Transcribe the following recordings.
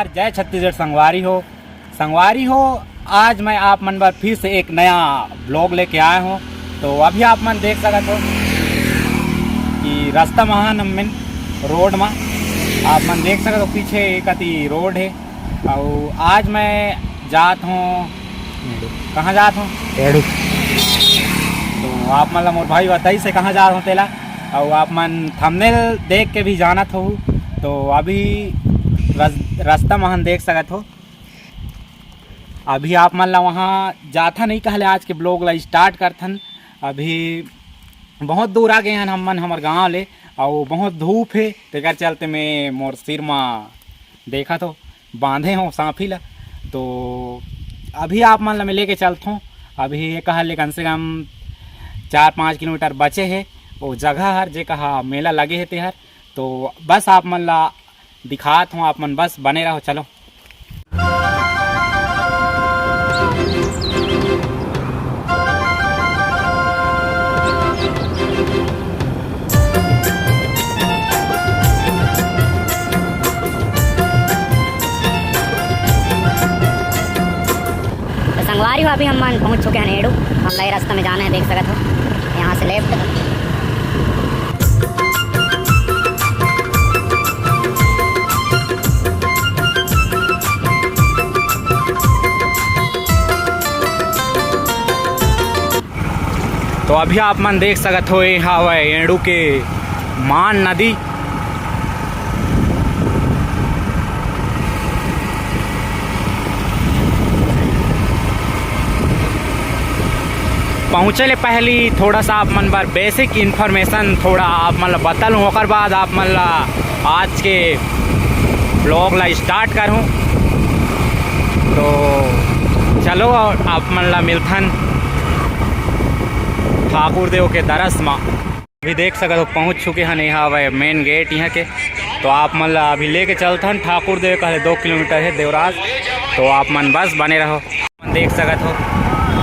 नमस्कार, जय छत्तीसगढ़ संगवारी हो। आज मैं आप मन पर फिर से एक नया ब्लॉग लेके आया हूँ। तो अभी आप मन देख सकते हो कि रास्ता महानमिन रोड में आप मन देख सकते हो, पीछे एक अति रोड है। और आज मैं जात हूँ, कहाँ जात हूँ एड़ू। तो आप मतलब मोर भाई बताई से कहाँ जा रहा हूँ तेला, और आप मन थंबनेल देख के भी जानत हो। तो अभी रास्ता महान देख सकत हो। अभी आप मन ला वहाँ जाथा नहीं कहले आज के ब्लॉग ला स्टार्ट करथन। अभी बहुत दूर आ गए हैं हम मन हमार गाँव ले, और बहुत धूप है, तेकर चलते मैं मोर सिर में देखा तो बांधे हो सांफी ला। तो अभी आप मन ला मैं लेके चलता हूँ। अभी ये कहले कम से कम 4-5 किलोमीटर बचे है वो जगह हर जे कहा मेला लगे है तेहर। तो बस आप मन ला दिखात हूँ, आप मन बस बने रहो। चलो संगवारी हो। अभी हम पहुंच चुके हैं नेड़ू। हम नए रास्ते में जाना है, देख सकते हो यहाँ से लेफ्ट। तो अभी आप मन देख सकते हो यहाँ हुआ एड़ू के मान नदी। पहुँचे ले पहली थोड़ा सा आप मन बार बेसिक इन्फॉर्मेशन थोड़ा आप मतलब बतल हूँ, और बाद आप मन ला आज के ब्लॉग ला स्टार्ट करूँ। तो चलो आप मन ला मिलथन ठाकुर देव के दरस में। अभी देख सकते हो पहुँच चुके हैं यहाँ वह मेन गेट यहाँ के। तो आप मन ला अभी लेके चलथन ठाकुर देव कहले 2 किलोमीटर है देवराज। तो आप मन बस बने रहो। देख सकते हो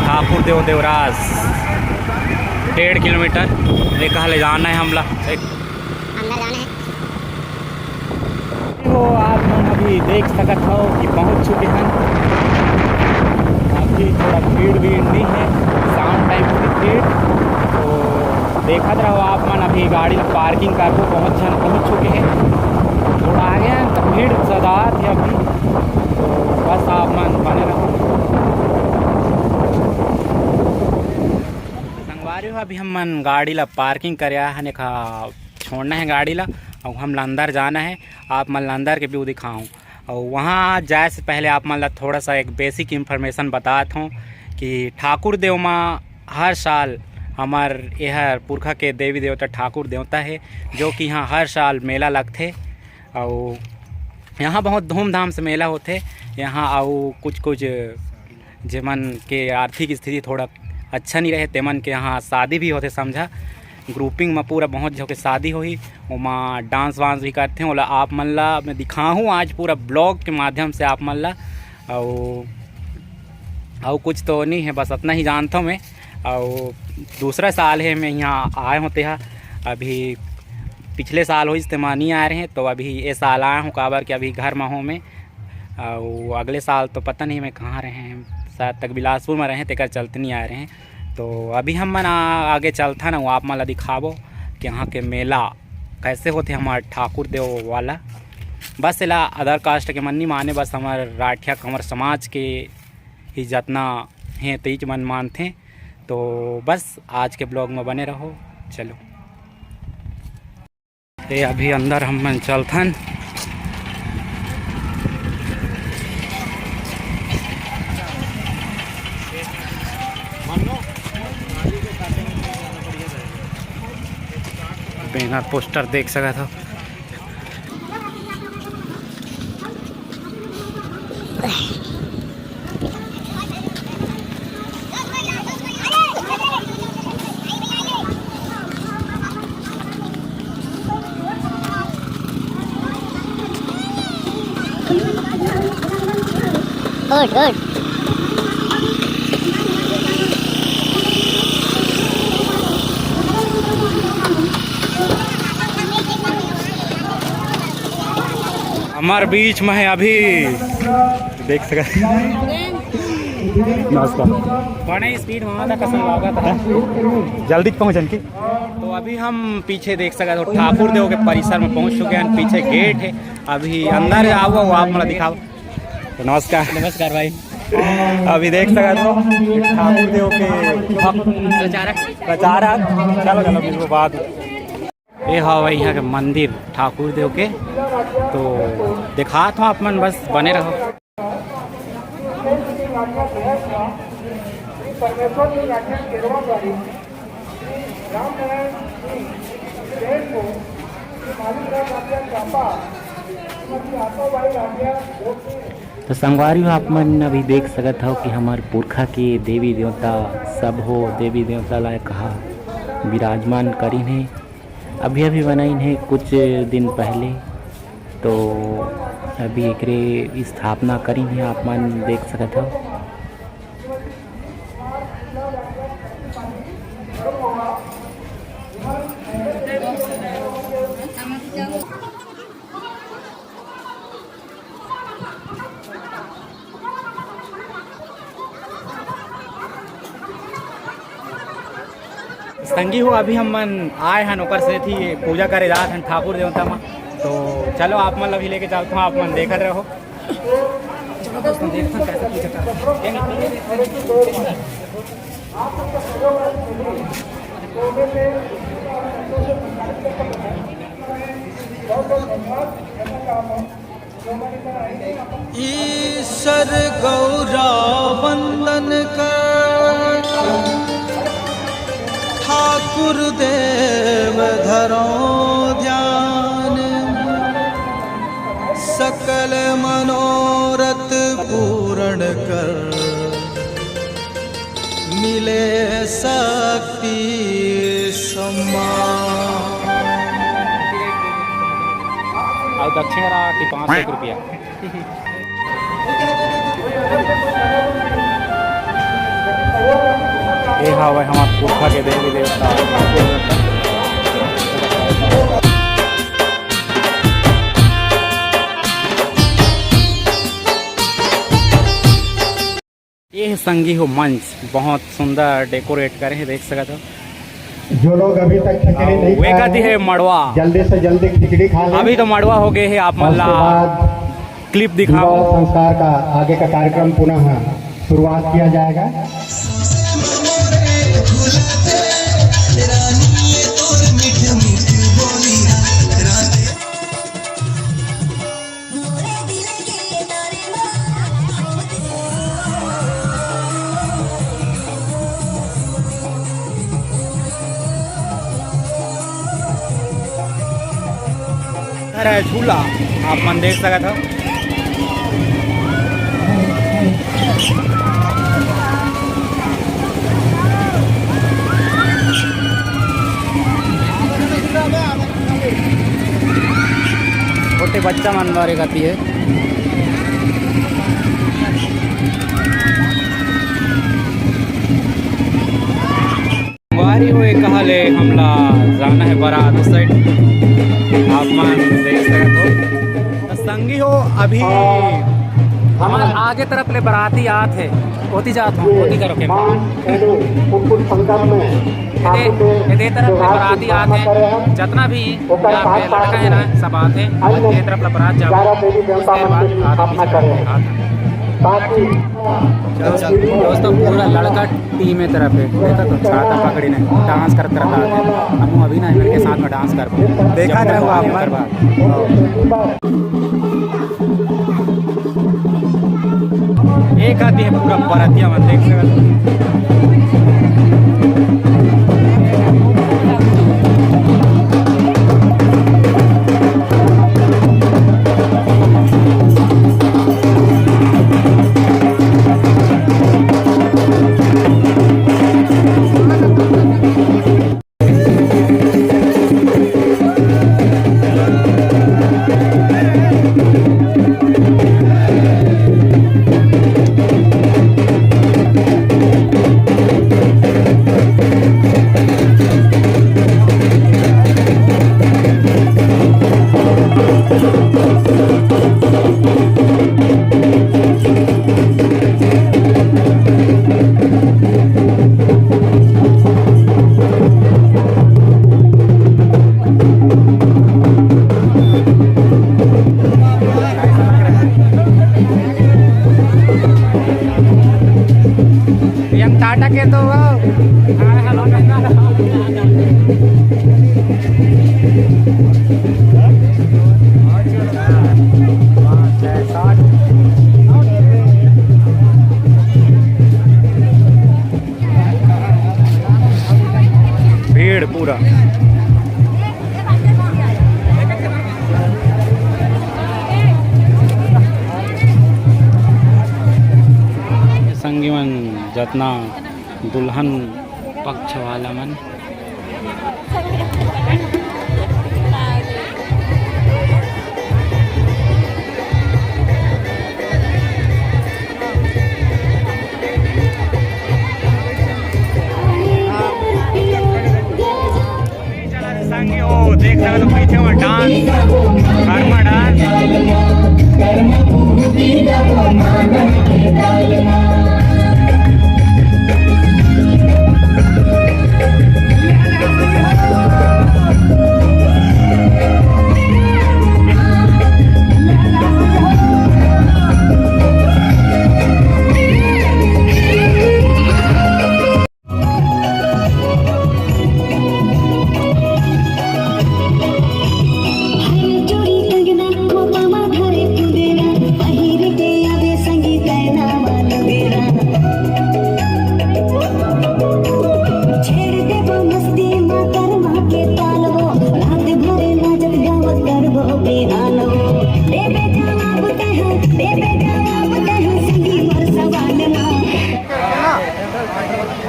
ठाकुर देव देवराज 1.5 किलोमीटर ले कहले जाना है हमला अंदर जाना है। तो आप मन अभी देख सकते हो कि पहुँच चुके हैं। अभी थोड़ा भीड़ नहीं है, शाम टाइम की भीड़। तो देखते रहो आप मन। अभी गाड़ी पार्किंग करके पहुँच चुके हैं। थोड़ा आगे हैं तो भीड़ ज़्यादा थी अभी। तो बस आप मन बने रहो। संगवारी हो अभी हम मन गाड़ी ला पार्किंग कराया है, ने कहा छोड़ना है गाड़ी ला और हम अंदर जाना है। आप मन अंदर के व्यू दिखाऊँ। और वहाँ जाए से पहले आप मन ला थोड़ा सा एक बेसिक इन्फॉर्मेशन बताता हूँ कि ठाकुर देव माँ हर साल हमार यह पुरखा के देवी देवता ठाकुर देवता है, जो कि यहाँ हर साल मेला लगते। और यहाँ बहुत धूमधाम से मेला होते यहाँ। और कुछ जेमन के आर्थिक स्थिति थोड़ा अच्छा नहीं रहे तेमन के यहाँ शादी भी होते, समझा ग्रुपिंग में पूरा बहुत जो के शादी होई वहाँ डांस वांस भी करते हैं। ओला आप मन ला मैं दिखाऊँ आज पूरा ब्लॉग के माध्यम से आप मन ला। और कुछ तो नहीं है, बस इतना ही जानता हूँ मैं। और दूसरा साल है मैं यहाँ आए होते हैं। अभी पिछले साल हो इस्तेमाल नहीं आ रहे हैं, तो अभी ये साल आया हूँ काबर कि अभी घर में हूँ मैं। और अगले साल तो पता नहीं मैं कहाँ रहे हैं, शायद तक बिलासपुर में रहें, तेकर चलते नहीं आ रहे हैं। तो अभी हम मन आगे चलता ना, वो आप मन ला दिखाबो कि यहाँ के मेला कैसे होते हमारे ठाकुर देव वाला। बस एला अदर कास्ट के मन नहीं माने, बस हमारे राठिया हमारे समाज के ही जितना हैं तेज मन मानते। तो बस आज के ब्लॉग में बने रहो। चलो ये अभी अंदर हम मन चलथन। बैनर पोस्टर देख सकते हो। गुड हमारे बीच में है अभी देख सकते नमस्कार बड़े स्पीड में कसम लागत है जल्दी पहुँचन की। तो अभी हम पीछे देख सकते हो ठाकुर देव के परिसर में पहुँच चुके हैं। पीछे गेट है, अभी अंदर आओ वो आप मतलब दिखाओ। तो नमस्कार भाई। अभी देख सकते हो ठाकुर देव के प्रचारक चलो बिल्कुल बात ये हाँ भाई यहाँ के मंदिर ठाकुर देव के। तो दिखा तो आप मन बस बने रहो। तो संगवारी आप मन अभी देख सकत हो कि हमारे पुरखा के देवी देवता सब हो देवी देवता लाए कहा विराजमान करीन है। अभी बनाइन है कुछ दिन पहले। तो अभी एक स्थापना करी है आप मन देख सकते हो। संगी हो अभी हम मन आए हैं नौकर से थी पूजा करे जात हैं ठाकुर देवता में। तो चलो आप मन अभी लेके चलते हो, आप मन देखते रहो। चलो दोस्तों देखते हैं कैसे पूजा ईश्वर गौरा वंदन कर ठाकुर देव धरो ध्यान सकल मनोरथ पूर्ण कर मिले शक्ति सम्मान। और दक्षिण रहा कि 500 रुपया। ये हाँ भाई हमारे पुरखा के देवी देवता। ये संगी हो मंच बहुत सुंदर डेकोरेट करे हैं देख सकते हो। जो लोग अभी तक खिचड़ी नहीं वे कहती है मड़वा जल्दी से जल्दी खिचड़ी खा लें। अभी तो मड़वा हो गए हैं आप मल्ला क्लिप दिखाओ। संस्कार का आगे का कार्यक्रम पुनः शुरुआत किया जाएगा। अरे झूला आप मन देख सकते हो। छोटे बच्चा मन बारे गाती है। वारी हुए कहा ले हमला जाना है बारात उस साइड आप मान देख सकते हो। तो संगी हो अभी हमारे आगे तरफ ले बाराती आत है होती जात हो होती करो के ये तरफ ले बाराती आत है जितना भी लड़का है ना सब आते हैं ये तरफ ले बारात जाओ उसके बाद आते दोस्तों पूरा लड़का टीम में तरफ है देखा तो छाता पकड़ी ने डांस करते रहता है। हम अभी ना इनके साथ में डांस कर देखा रहो आप एक आती है पूरा बरातिया मन देख सकते। टाटा के तो हेलो भीड़ पूरा संगी मन जतना दुल्हन पक्ष वाला मन संगी ओ देख रहे हो तो पीछे में डांस कर्मा डांस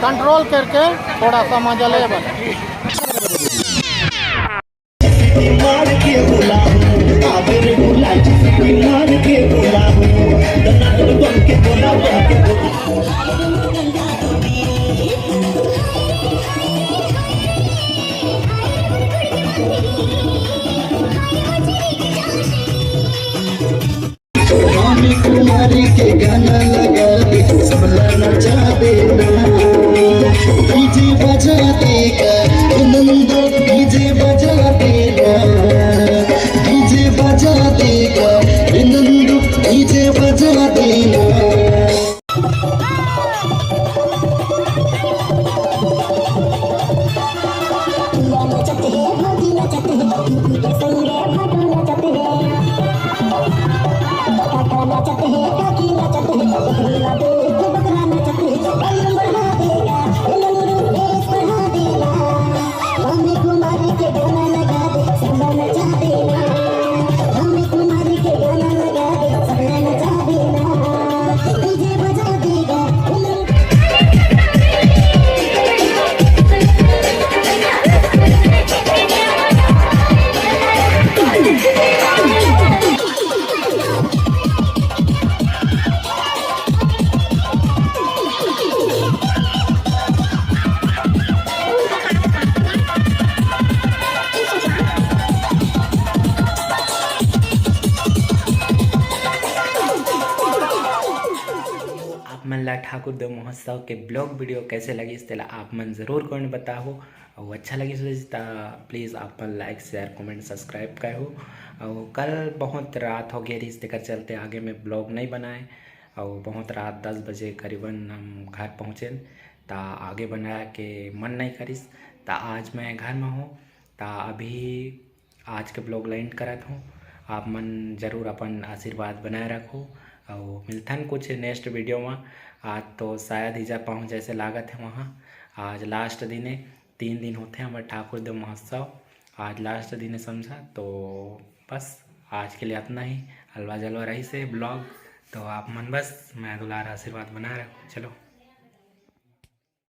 कंट्रोल करके थोड़ा सा मजा ले बस। कुमारी के गाना लगा दे सबला नचा देना डीजे बजा देगा नंदो डीजे बजा देगा डीजे बजा देगा नंदो डीजे बजा देना मनला ठाकुर देव महोत्सव के ब्लॉग वीडियो कैसे लगी इस तरह आप मन ज़रूर कमेंट बताओ और अच्छा लगी तो प्लीज़ आप मन लाइक शेयर कमेंट सब्सक्राइब करो और कल बहुत रात हो गई रही इसके चलते आगे में ब्लॉग नहीं बनाए और बहुत रात 10 बजे करीबन हम घर पहुँचे ता आगे बनाया के मन नहीं करिस ता आज मैं घर में हूँ ता अभी आज के ब्लॉग लाइंड करत हूँ आप मन ज़रूर अपन आशीर्वाद बनाए रखो और मिलथन कुछ नेक्स्ट वीडियो में। आज तो शायद ही जा पाऊँ जैसे लागत है वहाँ। आज लास्ट दिन है 3 दिन होते हैं हमारे ठाकुर देव महोत्सव आज लास्ट दिन है समझा तो बस आज के लिए इतना ही हलवा जलवा रही से ब्लॉग तो आप मन बस मैं दुलार आशीर्वाद बना रहा हूँ चलो।